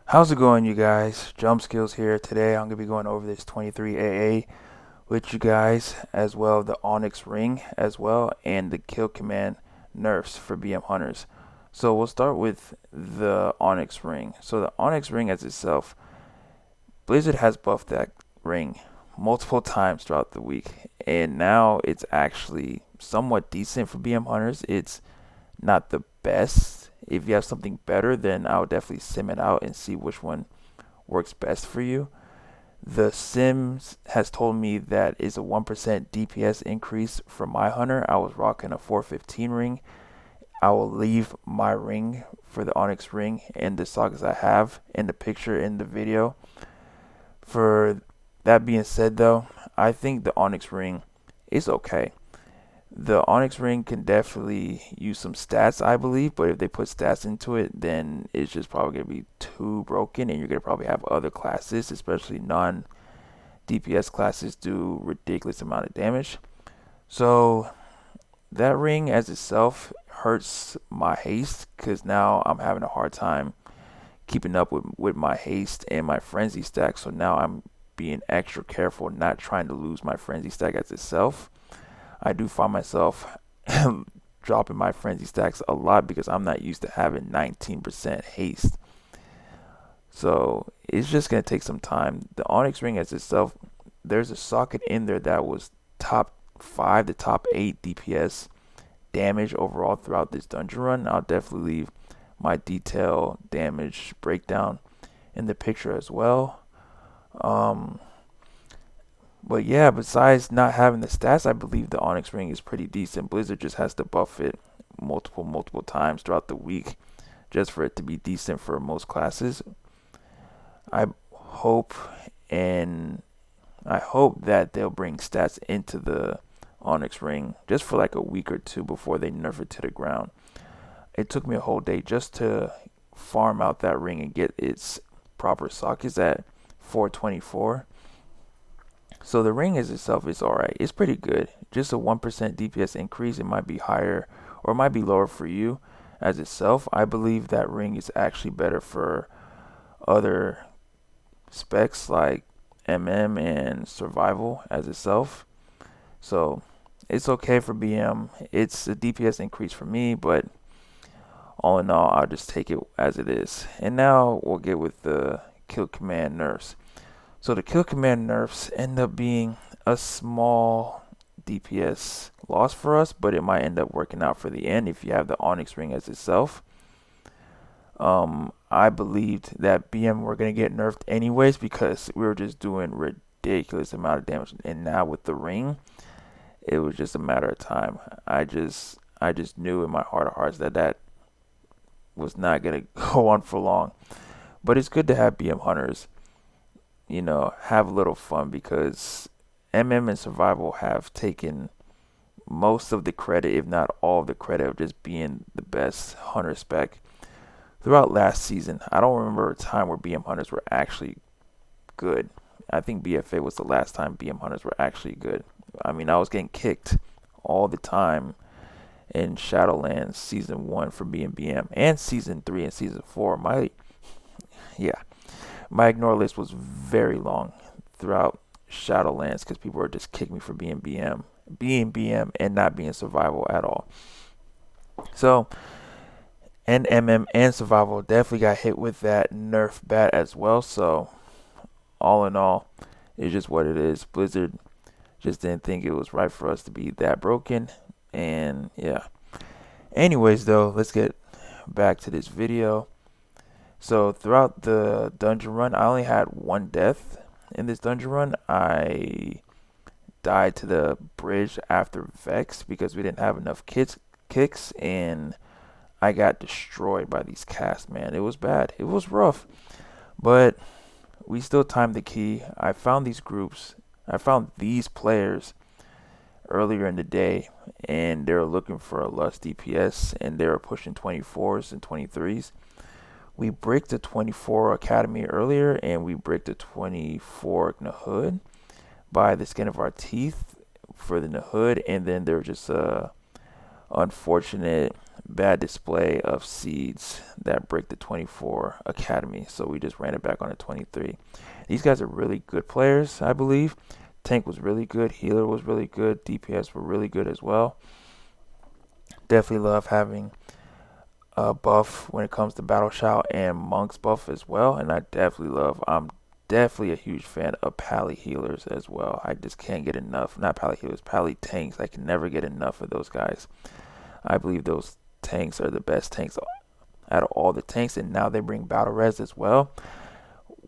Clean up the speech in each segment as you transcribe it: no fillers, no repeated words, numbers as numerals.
How's it going, you guys? Jump Skills here. Today I'm going to be going over this 23 AA with you guys, as well the Onyx Ring as well, and the Kill Command nerfs for BM Hunters. So we'll start with the Onyx Ring. So the Onyx Ring as itself, Blizzard has buffed that ring multiple times throughout the week, and now it's actually somewhat decent for BM Hunters. It's not the best. If you have something better, then I would definitely sim it out and see which one works best for you. The Sims has told me that is a 1% DPS increase for my hunter. I was rocking a 415 ring. I will leave my ring for the Onyx ring and the sagas I have in the picture in the video. For that being said though, I think the Onyx ring is okay. The Onyx ring can definitely use some stats, I believe, but if they put stats into it, then it's just probably going to be too broken, and you're going to probably have other classes, especially non-DPS classes, do ridiculous amount of damage. So that ring as itself hurts my haste, because now I'm having a hard time keeping up with my haste and my frenzy stack, so now I'm being extra careful not trying to lose my frenzy stack as itself. I do find myself dropping my frenzy stacks a lot because I'm not used to having 19% haste. So it's just going to take some time. The Onyx ring as itself, there's a socket in there that was top 5 to top 8 DPS damage overall throughout this dungeon run. I'll definitely leave my detail damage breakdown in the picture as well. But yeah, besides not having the stats, I believe the Onyx ring is pretty decent. Blizzard just has to buff it multiple times throughout the week just for it to be decent for most classes. I hope and I hope that they'll bring stats into the Onyx ring just for like a week or two before they nerf it to the ground. It took me a whole day just to farm out that ring and get its proper sockets at 424. So the ring as itself is alright. It's pretty good. Just a 1% DPS increase. It might be higher or it might be lower for you as itself. I believe that ring is actually better for other specs like MM and survival as itself. So it's okay for BM. It's a DPS increase for me, but all in all, I'll just take it as it is. And now we'll get with the kill command nerfs. So the kill command nerfs end up being a small DPS loss for us, but it might end up working out for the end if you have the Onyx ring as itself. I believed that BM were going to get nerfed anyways because we were just doing ridiculous amount of damage, and now with the ring, it was just a matter of time. I just knew in my heart of hearts that that was not going to go on for long. But it's good to have BM hunters have a little fun because MM and survival have taken most of the credit, if not all of the credit, of just being the best hunter spec throughout last season. I don't remember a time where BM hunters were actually good. I think BFA was the last time BM hunters were actually good. I mean, I was getting kicked all the time in Shadowlands season 1 for being BM, and season 3 and season 4. My ignore list was very long throughout Shadowlands because people were just kicking me for being BM, and not being survival at all. So, and MM and survival definitely got hit with that nerf bat as well. So, all in all, it's just what it is. Blizzard just didn't think it was right for us to be that broken. And yeah. Anyways, though, let's get back to this video. So throughout the dungeon run, I only had one death in this dungeon run. I died to the bridge after Vex because we didn't have enough kicks, and I got destroyed by these casts, man. It was bad. It was rough, but we still timed the key. I found these groups. I found these players earlier in the day, and they were looking for a lust DPS, and they were pushing 24s and 23s. We bricked the 24 Academy earlier, and we bricked the 24 Nahud by the skin of our teeth for the Nahud, and then there was just a unfortunate bad display of seeds that break the 24 academy, so we just ran it back on a 23. These guys are really good players, I believe. Tank was really good, healer was really good, DPS were really good as well. Definitely love having a buff when it comes to battle shout and monk's buff as well, and I'm definitely a huge fan of pally healers as well. I just can't get enough. Not pally healers, pally tanks. I can never get enough of those guys. I believe those tanks are the best tanks out of all the tanks, and now they bring battle res as well.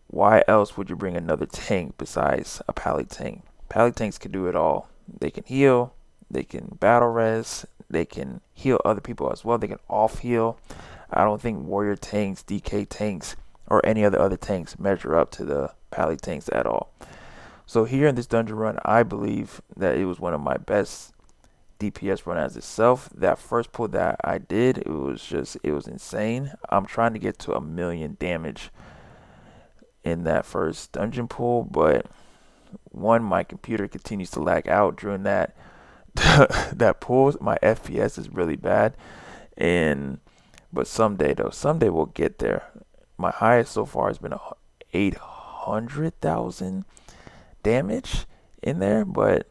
Why else would you bring another tank besides a pally tank? Pally tanks can do it all. They can heal, they can battle res, they can heal other people as well. They can off heal. I don't think warrior tanks, DK tanks, or any other tanks measure up to the pally tanks at all. So here in this dungeon run, I believe that it was one of my best DPS run as itself. That first pull that I did, it was insane. I'm trying to get to 1,000,000 damage in that first dungeon pull, but my computer continues to lag out during that that pull. My FPS is really bad, but someday we'll get there. My highest so far has been 800,000 damage in there, but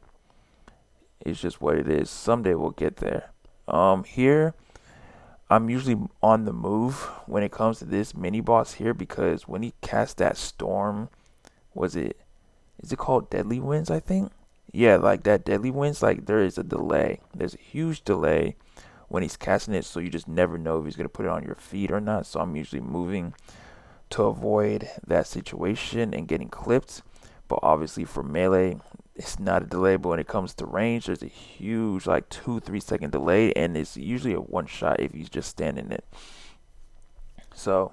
it's just what it is. Someday we'll get there. Here I'm usually on the move when it comes to this mini boss here, because when he cast that storm, is it called Deadly Winds, I think? Yeah, like that Deadly Winds, like there is a delay. There's a huge delay when he's casting it, so you just never know if he's going to put it on your feet or not. So I'm usually moving to avoid that situation and getting clipped. But obviously for melee, it's not a delay, but when it comes to range, there's a huge like 2-3 second delay, and it's usually a one shot if he's just standing it. So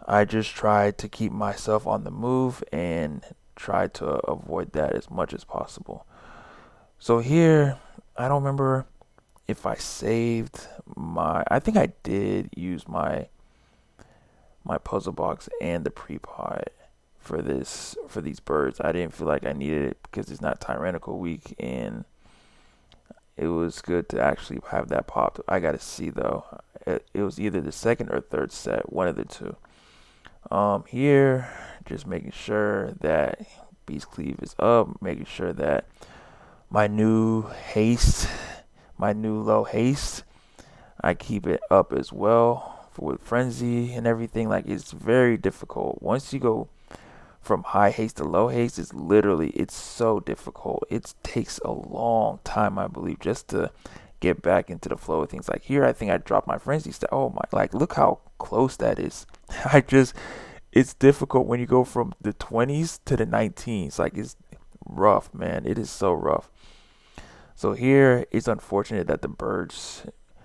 I just try to keep myself on the move and try to avoid that as much as possible. So here, I don't remember if I saved I think I did use my puzzle box and the pre-pot for these birds. I didn't feel like I needed it because it's not tyrannical week, and it was good to actually have that popped. I gotta see though. It was either the second or third set, one of the two. Here, just making sure that Beast Cleave is up, making sure that my new low haste, I keep it up as well with frenzy and everything. Like, it's very difficult. Once you go from high haste to low haste, it's so difficult. It takes a long time, I believe, just to get back into the flow of things. Like here, I think I dropped my frenzy stat. Oh my, like look how close that is. It's difficult when you go from the 20s to the 19s. Like, it's rough, man. It is so rough. So here, it's unfortunate that the birds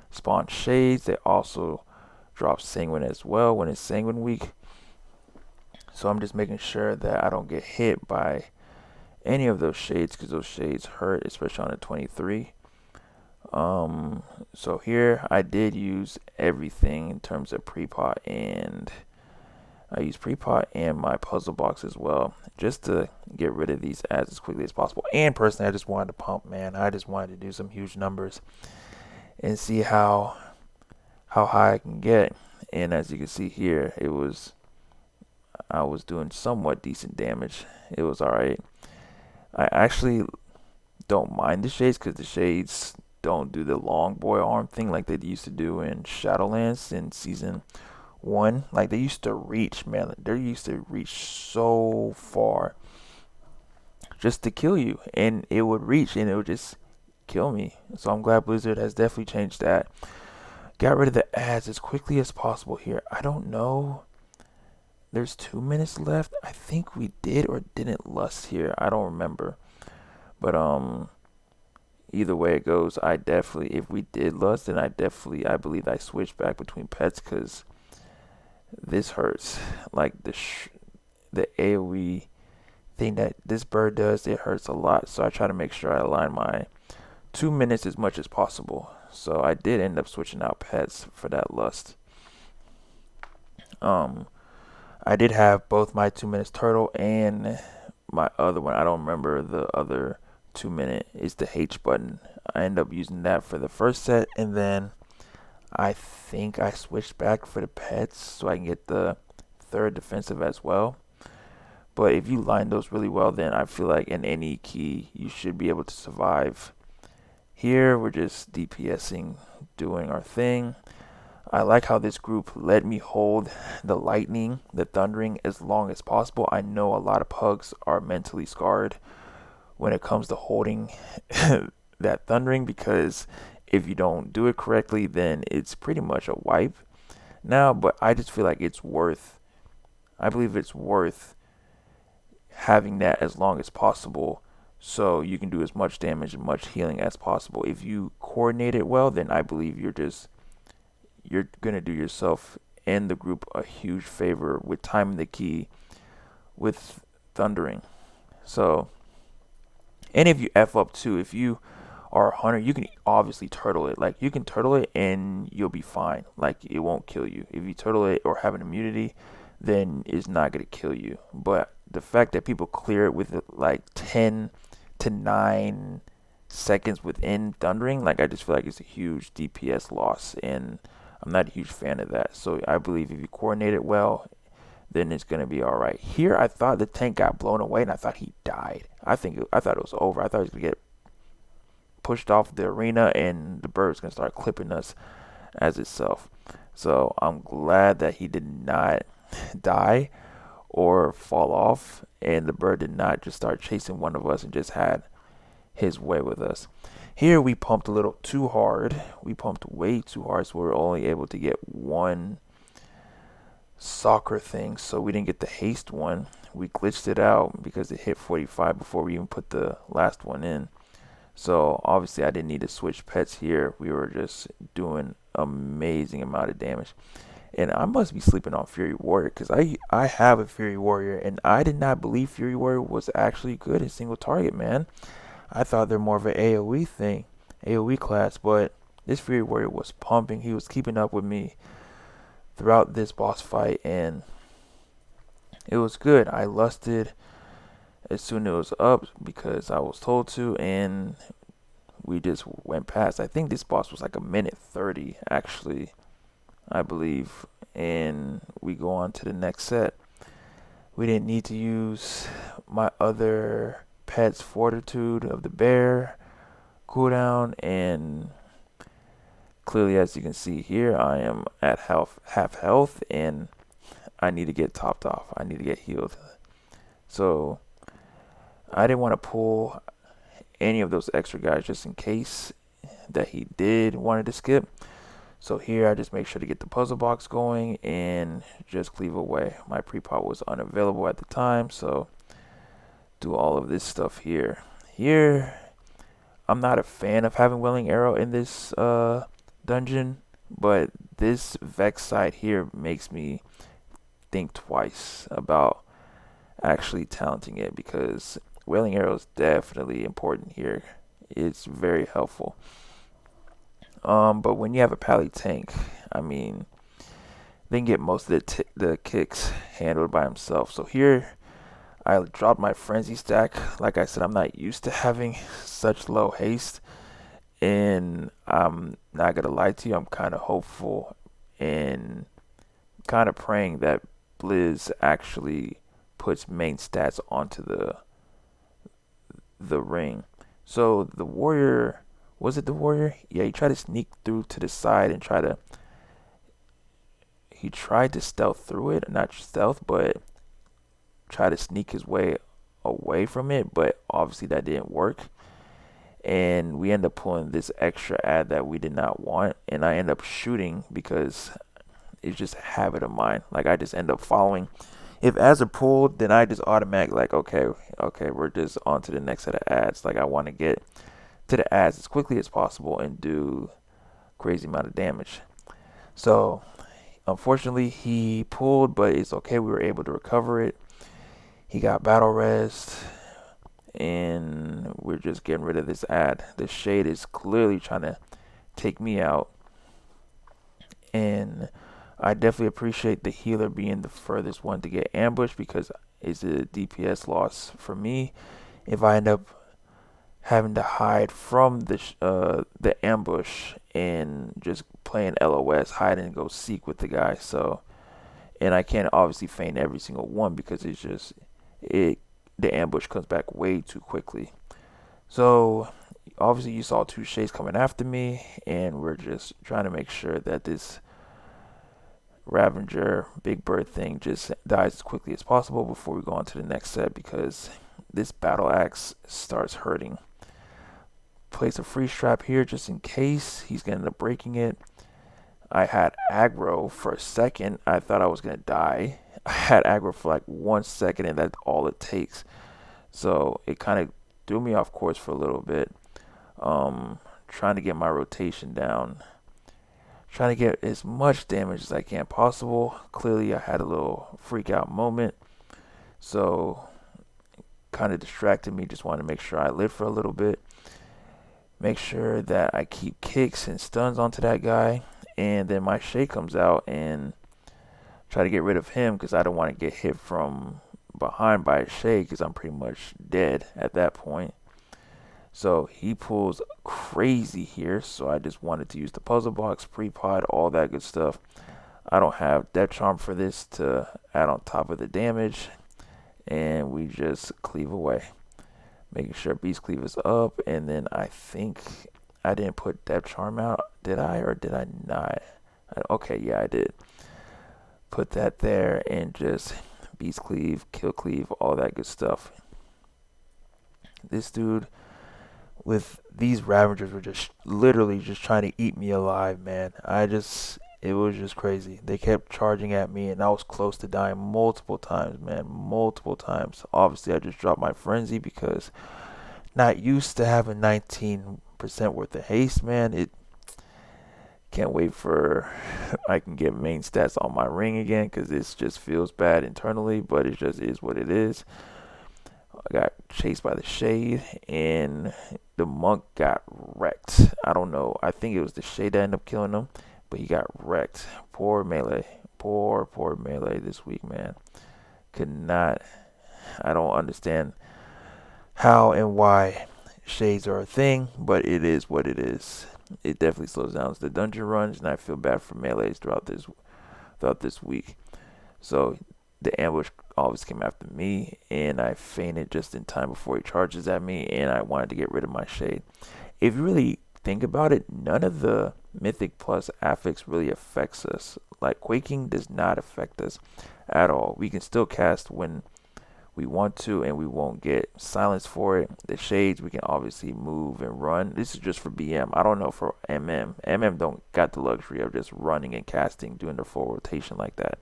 spawn shades. They also drop sanguine as well when it's sanguine week. So I'm just making sure that I don't get hit by any of those shades, because those shades hurt, especially on a 23. So here I did use everything in terms of pre-pot, and I used pre-pot and my puzzle box as well, just to get rid of these ads as quickly as possible. And personally, I just wanted to pump, man. I just wanted to do some huge numbers and see how high I can get. And as you can see here, I was doing somewhat decent damage. It was alright. I actually don't mind the shades, because the shades don't do the long boy arm thing like they used to do in Shadowlands in season 1. Like, they used to reach, man. They used to reach so far just to kill you, and it would reach and it would just kill me. So I'm glad Blizzard has definitely changed that. Got rid of the ads as quickly as possible here. I don't know. There's 2 minutes left. I think we did or didn't lust here. I don't remember. But either way it goes, if we did lust, then I believe I switched back between pets, because this hurts. Like the AOE thing that this bird does, it hurts a lot. So I try to make sure I align my 2 minutes as much as possible. So I did end up switching out pets for that lust. I did have both my 2 minutes turtle and my other one. I don't remember the other 2 minute. It's the H button. I end up using that for the first set, and then I think I switched back for the pets so I can get the third defensive as well. But if you line those really well, then I feel like in any key you should be able to survive. Here we're just DPSing, doing our thing. I like how this group let me hold the lightning, the thundering as long as possible. I know a lot of pugs are mentally scarred when it comes to holding that thundering, because if you don't do it correctly, then it's pretty much a wipe now. But I just feel like I believe it's worth having that as long as possible, so you can do as much damage and much healing as possible. If you coordinate it well, then I believe you're gonna do yourself and the group a huge favor with timing the key with thundering. So, and if you F up too, if you are a hunter, you can obviously turtle it. Like, you can turtle it and you'll be fine. Like, it won't kill you. If you turtle it or have an immunity, then it's not gonna kill you. But the fact that people clear it with like 10 to 9 seconds within thundering, like, I just feel like it's a huge DPS loss, and I'm not a huge fan of that. So I believe if you coordinate it well, then it's gonna be all right. Here, I thought the tank got blown away, and I thought he died. I thought it was over. I thought he was gonna get pushed off the arena, and the bird's gonna start clipping us as itself. So I'm glad that he did not die or fall off, and the bird did not just start chasing one of us and just had his way with us. Here we pumped a little too hard. We pumped way too hard, so we were only able to get one soccer thing, so we didn't get the haste one. We glitched it out because it hit 45 before we even put the last one in. So obviously I didn't need to switch pets here. We were just doing amazing amount of damage. And I must be sleeping on Fury Warrior, because I have a Fury Warrior, and I did not believe Fury Warrior was actually good in single target, man. I thought they're more of an AOE thing, AOE class, but this Fury Warrior was pumping. He was keeping up with me throughout this boss fight, and it was good. I lusted as soon as it was up because I was told to, and we just went past. I think this boss was like a minute 30, actually, I believe, and we go on to the next set. We didn't need to use my other pet's Fortitude of the Bear cooldown, and clearly, as you can see here, I am at half health, and I need to get topped off. I need to get healed. So I didn't want to pull any of those extra guys just in case that he did wanted to skip. So here I just make sure to get the puzzle box going and just cleave away. My pre-pop was unavailable at the time, so do all of this stuff here. Here, I'm not a fan of having Welling Arrow in this dungeon, but this Vex side here makes me think twice about actually talenting it, because Wailing Arrow is definitely important here. It's very helpful. But when you have a pally tank, I mean, they can get most of the kicks handled by himself. So here, I dropped my frenzy stack. Like I said, I'm not used to having such low haste, and I'm not gonna lie to you, I'm kind of hopeful and kind of praying that Blizz actually puts main stats onto the ring. So the warrior, was it the warrior? Yeah, he tried to sneak through to the side and he tried to stealth through it, not stealth, but try to sneak his way away from it, but obviously that didn't work. And we end up pulling this extra ad that we did not want, and I end up shooting because it's just a habit of mine. Like, I just end up following. If ads are pulled, then I just automatically like, okay, we're just on to the next set of ads. Like, I want to get to the ads as quickly as possible and do crazy amount of damage. So unfortunately he pulled, but it's okay, we were able to recover it. He got battle rest, and we're just getting rid of this ad. The shade is clearly trying to take me out, and I definitely appreciate the healer being the furthest one to get ambushed, because it's a DPS loss for me if I end up having to hide from the ambush and just playing LOS, hide and go seek with the guy. So, and I can't obviously feign every single one because it's just it the ambush comes back way too quickly. So obviously you saw two shades coming after me, and we're just trying to make sure that this Ravager Big Bird thing just dies as quickly as possible before we go on to the next set, because this battle axe starts hurting. Place a freeze trap here just in case he's gonna end up breaking it. I had aggro for a second. I thought I was gonna die. I had aggro for like 1 second, and that's all it takes. So it kind of threw me off course for a little bit. Trying to get my rotation down, trying to get as much damage as I can possible. Clearly, I had a little freak out moment, so kind of distracted me. Just wanted to make sure I lived for a little bit. Make sure that I keep kicks and stuns onto that guy, and then my Shay comes out and try to get rid of him because I don't want to get hit from behind by a Shay because I'm pretty much dead at that point. So he pulls crazy here, so I just wanted to use the puzzle box, pre-pod, all that good stuff. I don't have Death Charm for this to add on top of the damage, and we just cleave away. Making sure Beast Cleave is up, and then I think I didn't put Death Charm out, did I, or did I not? Okay, yeah, I did. Put that there, and just Beast Cleave, Kill Cleave, all that good stuff. This dude with these Ravagers were just literally just trying to eat me alive, man. It was just crazy. They kept charging at me, and I was close to dying multiple times, man. Multiple times. Obviously, I just dropped my Frenzy because not used to having 19% worth of haste, man. It can't wait for I can get main stats on my ring again because this just feels bad internally, but it just is what it is. I got chased by the Shade, and the Monk got wrecked. I don't know. I think it was the Shade that ended up killing him, but he got wrecked. Poor melee. Poor melee this week, man. I don't understand how and why Shades are a thing, but it is what it is. It definitely slows down the dungeon runs, and I feel bad for melees throughout this week. So the ambush always came after me, and I fainted just in time before he charges at me, and I wanted to get rid of my Shade. If you really think about it, none of the Mythic Plus affix really affects us. Like, Quaking does not affect us at all. We can still cast when we want to, and we won't get silence for it. The Shades, we can obviously move and run. This is just for BM. I don't know for MM. MM don't got the luxury of just running and casting, doing the full rotation like that.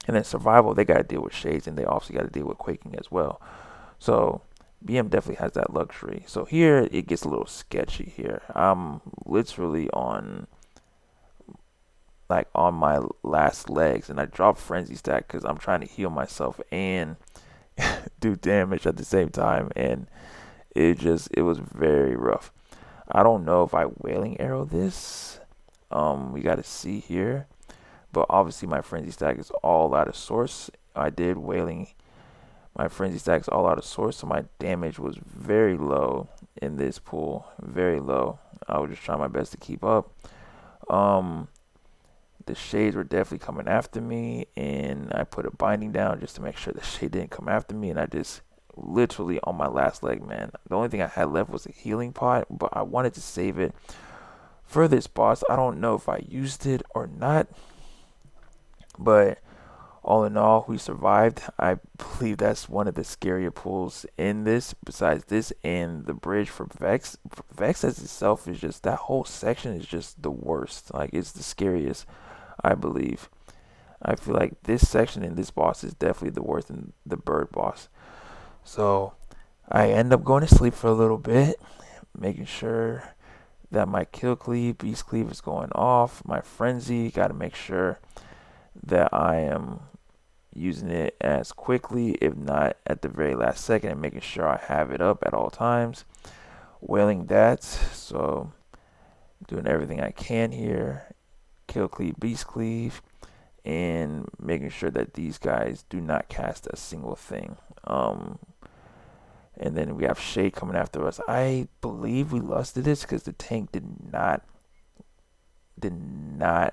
And then survival, they got to deal with Shades, and they also got to deal with Quaking as well. So BM definitely has that luxury. So here it gets a little sketchy here. I'm literally on my last legs, and I drop Frenzy Stack because I'm trying to heal myself and do damage at the same time, and it was very rough. I don't know if I Wailing Arrow this. We got to see here. But obviously my Frenzy Stack is all out of source. I did Wailing. My Frenzy Stack is all out of source, so my damage was very low in this pool. Very low. I was just trying my best to keep up. The Shades were definitely coming after me, and I put a binding down just to make sure the Shade didn't come after me, and I just literally on my last leg, man. The only thing I had left was a healing pot, but I wanted to save it for this boss. I don't know if I used it or not. But all in all, we survived. I believe that's one of the scarier pulls in this, besides this and the bridge for Vex. Vex as itself is just, that whole section is just the worst. Like, it's the scariest, I believe. I feel like this section in this boss is definitely the worst than the bird boss. So I end up going to sleep for a little bit, making sure that my kill cleave, beast cleave is going off. My frenzy, got to make sure that I am using it as quickly, if not at the very last second, and making sure I have it up at all times. Wailing that, so doing everything I can here. Kill cleave, beast cleave, and making sure that these guys do not cast a single thing. And then we have Shade coming after us. I believe we lusted this because the tank did not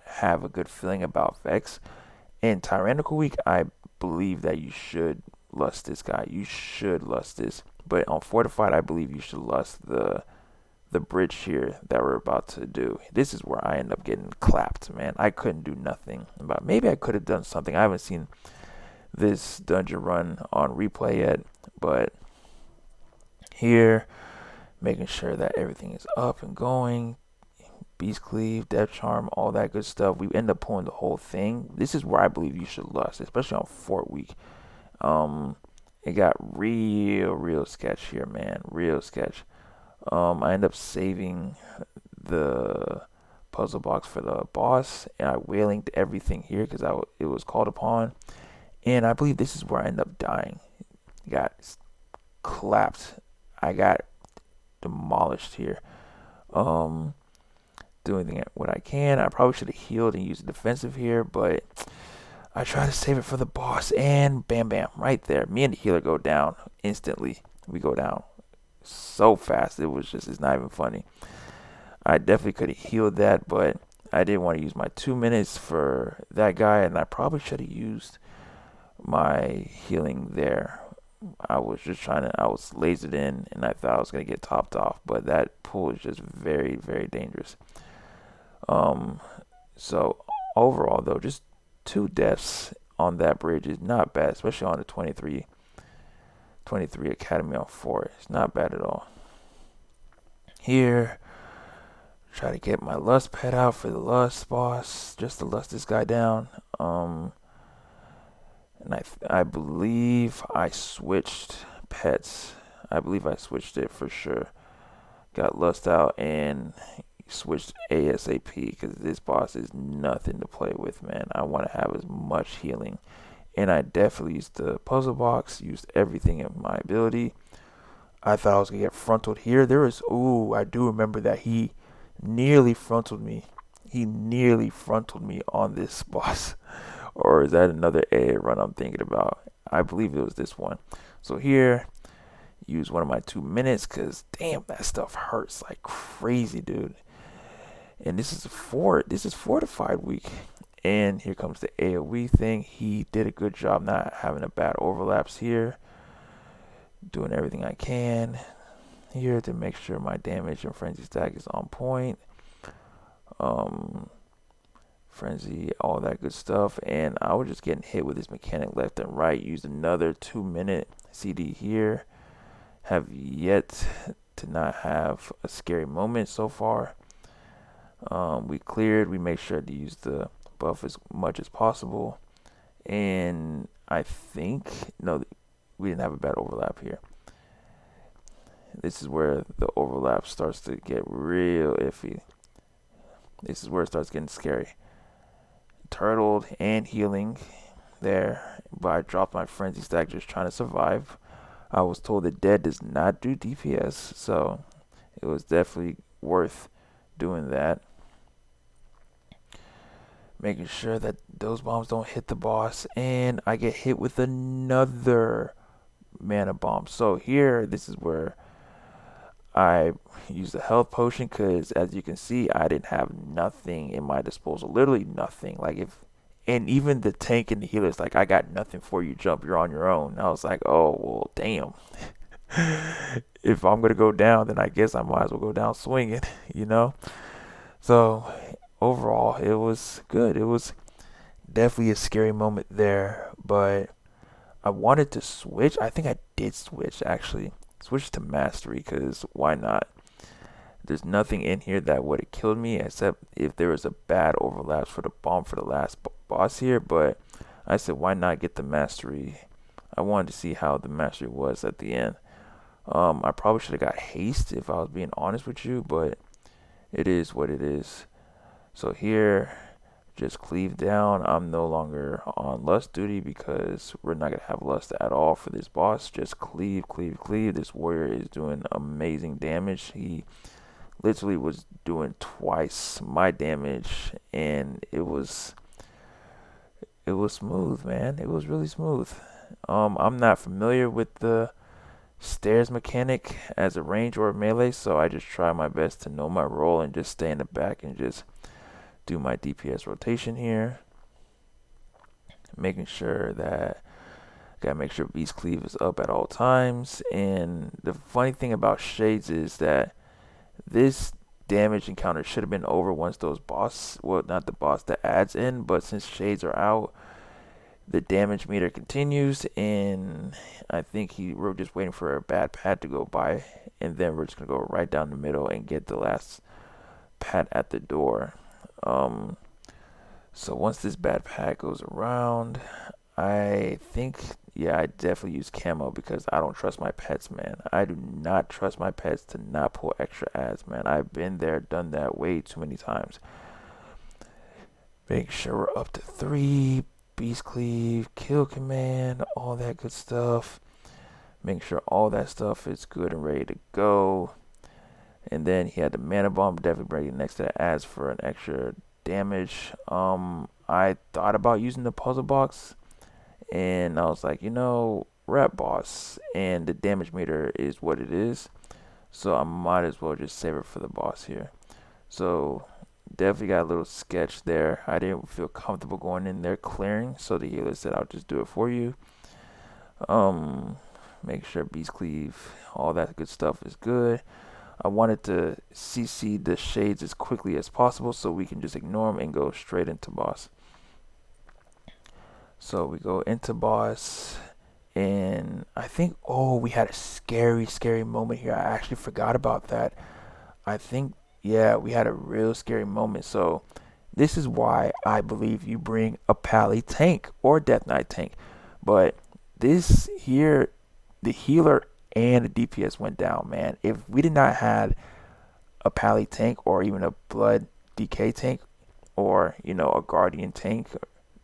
have a good feeling about Vex. In Tyrannical Week, I believe that you should lust this guy. You should lust this. But on Fortified, I believe you should lust the bridge here that we're about to do. This is where I end up getting clapped, man. I couldn't do nothing about. Maybe I could have done something. I haven't seen this dungeon run on replay yet, but here, making sure that everything is up and going. Beast Cleave, Death Charm, all that good stuff. We end up pulling the whole thing. This is where I believe you should lust, especially on Fort Week. It got real sketch here, man. Real sketch. I end up saving the puzzle box for the boss, and I wailing everything here because it was called upon. And I believe this is where I end up dying. Got clapped. I got demolished here. Doing what I can. I probably should have healed and used defensive here, but I try to save it for the boss, and bam, bam, right there. Me and the healer go down instantly. We go down so fast. It's not even funny. I definitely could have healed that, but I didn't want to use my 2 minutes for that guy, and I probably should have used my healing there. I was lasered in, and I thought I was going to get topped off, but that pull is just very, very dangerous. So overall, though, just 2 deaths on that bridge is not bad, especially on the 23 Academy on 4. It's not bad at all. Here, try to get my lust pet out for the lust boss, just to lust this guy down. And I believe I switched pets. I believe I switched it for sure. Got lust out and switched ASAP because this boss is nothing to play with, man. I want to have as much healing. And I definitely used the puzzle box, used everything in my ability. I thought I was going to get frontaled here. I do remember that he nearly frontaled me. He nearly frontaled me on this boss. Or is that another AA run I'm thinking about? I believe it was this one. So here, use one of my 2 minutes because damn, that stuff hurts like crazy, dude. And this is Fortified Week. And here comes the AOE thing. He did a good job not having a bad overlaps here. Doing everything I can here to make sure my damage and frenzy stack is on point. Frenzy, all that good stuff. And I was just getting hit with this mechanic left and right. Used another 2 minute CD here. Have yet to not have a scary moment so far. We cleared. We made sure to use the buff as much as possible. And I think, no, we didn't have a bad overlap here. This is where the overlap starts to get real iffy. This is where it starts getting scary. Turtled and healing there, but I dropped my frenzy stack just trying to survive. I was told that dead does not do DPS, so it was definitely worth doing that. Making sure that those bombs don't hit the boss, and I get hit with another mana bomb. So here, this is where I use the health potion because, as you can see, I didn't have nothing in my disposal. Literally nothing. And even the tank and the healer's like, I got nothing for you. Jump, you're on your own. And I was like, oh well, damn. If I'm gonna go down, then I guess I might as well go down swinging, you know. So overall, it was good. It was definitely a scary moment there, but I wanted to switch. I think I did switch actually. Switch to mastery because why not? There's nothing in here that would have killed me except if there was a bad overlaps for the bomb for the last boss here, but I said why not get the mastery? I wanted to see how the mastery was at the end. I probably should have got haste if I was being honest with you, but it is what it is. So here, just cleave down. I'm no longer on lust duty because we're not going to have lust at all for this boss. Just cleave, cleave, cleave. This warrior is doing amazing damage. He literally was doing twice my damage, and it was smooth, man. It was really smooth. I'm not familiar with the stairs mechanic as a range or a melee, so I just try my best to know my role and just stay in the back and just do my DPS rotation here. Making sure that gotta make sure Beast Cleave is up at all times. And the funny thing about Shades is that this damage encounter should have been over once those boss, well, not the boss, the ads in, but since Shades are out, the damage meter continues, and I think we're just waiting for a bad pad to go by, and then we're just gonna go right down the middle and get the last pad at the door. So once this bad pad goes around, I think, yeah, I definitely use camo because I don't trust my pets, man. I do not trust my pets to not pull extra ads, man. I've been there, done that way too many times. Make sure we're up to 3. Beast Cleave, Kill Command, all that good stuff. Make sure all that stuff is good and ready to go. And then he had the Mana Bomb, definitely bring it next to the ads for an extra damage. I thought about using the puzzle box, and I was like, we're at boss, and the damage meter is what it is, so I might as well just save it for the boss here. So definitely got a little sketch there. I didn't feel comfortable going in there clearing, so the healer said I'll just do it for you. Make sure Beast Cleave, all that good stuff is good. I wanted to CC the Shades as quickly as possible so we can just ignore them and go straight into boss. So we go into boss, and I think, we had a scary moment here. I actually forgot about that. I think, yeah, we had a real scary moment. So this is why I believe you bring a Pally tank or Death Knight tank. But this here, the healer and the DPS went down, man. If we did not have a Pally tank or even a Blood DK tank or, a Guardian tank,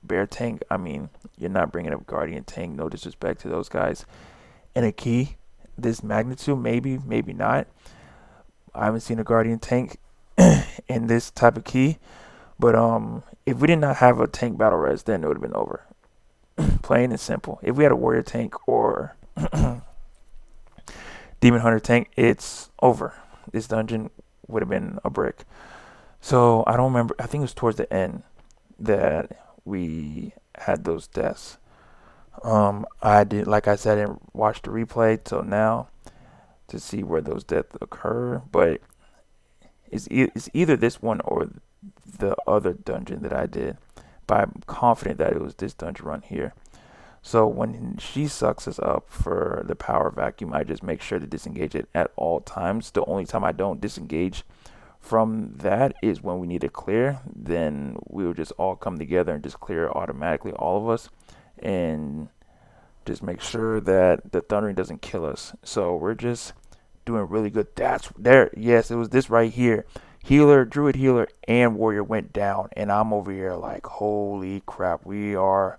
Bear tank, I mean, you're not bringing up Guardian tank, no disrespect to those guys. And a key this magnitude, maybe not. I haven't seen a Guardian tank in this type of key. But if we did not have a tank battle res, then it would have been over. Plain and simple. If we had a warrior tank or demon hunter tank, it's over. This dungeon would have been a brick. So I don't remember. I think it was towards the end that we had those deaths. I did, like I said, I didn't watch the replay till now to see where those deaths occur, but it's either this one or the other dungeon that I did, but I'm confident that it was this dungeon run here. So when she sucks us up for the power vacuum, I just make sure to disengage it at all times. The only time I don't disengage from that is when we need to clear. Then we'll just all come together and just clear automatically, all of us, and just make sure that the thundering doesn't kill us. So we're just doing really good. That's there. Yes, it was this right here. Healer, druid healer, and warrior went down, and I'm over here like, holy crap, we are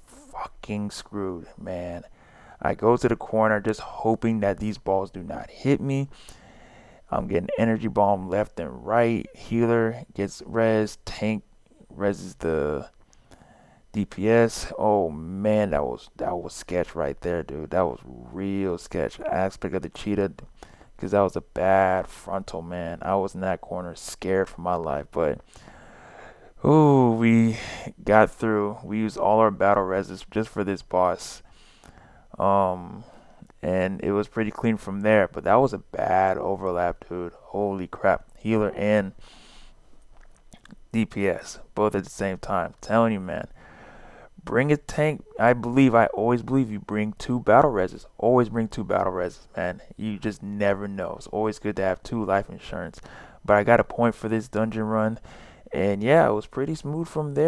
fucking screwed, man. I go to the corner just hoping that these balls do not hit me. I'm getting energy bomb left and right. Healer gets res. Tank reses the DPS. Oh man, that was sketch right there, dude. That was real sketch. Aspect of the cheetah, because that was a bad frontal, man. I was in that corner scared for my life, but we got through. We used all our battle reses just for this boss. And it was pretty clean from there, but that was a bad overlap, dude. Holy crap. Healer and DPS both at the same time. Telling you, man, bring a tank. I always believe you bring 2 battle reses. Always bring 2 battle reses, man. You just never know. It's always good to have 2 life insurance. But I got a point for this dungeon run, and yeah, it was pretty smooth from there.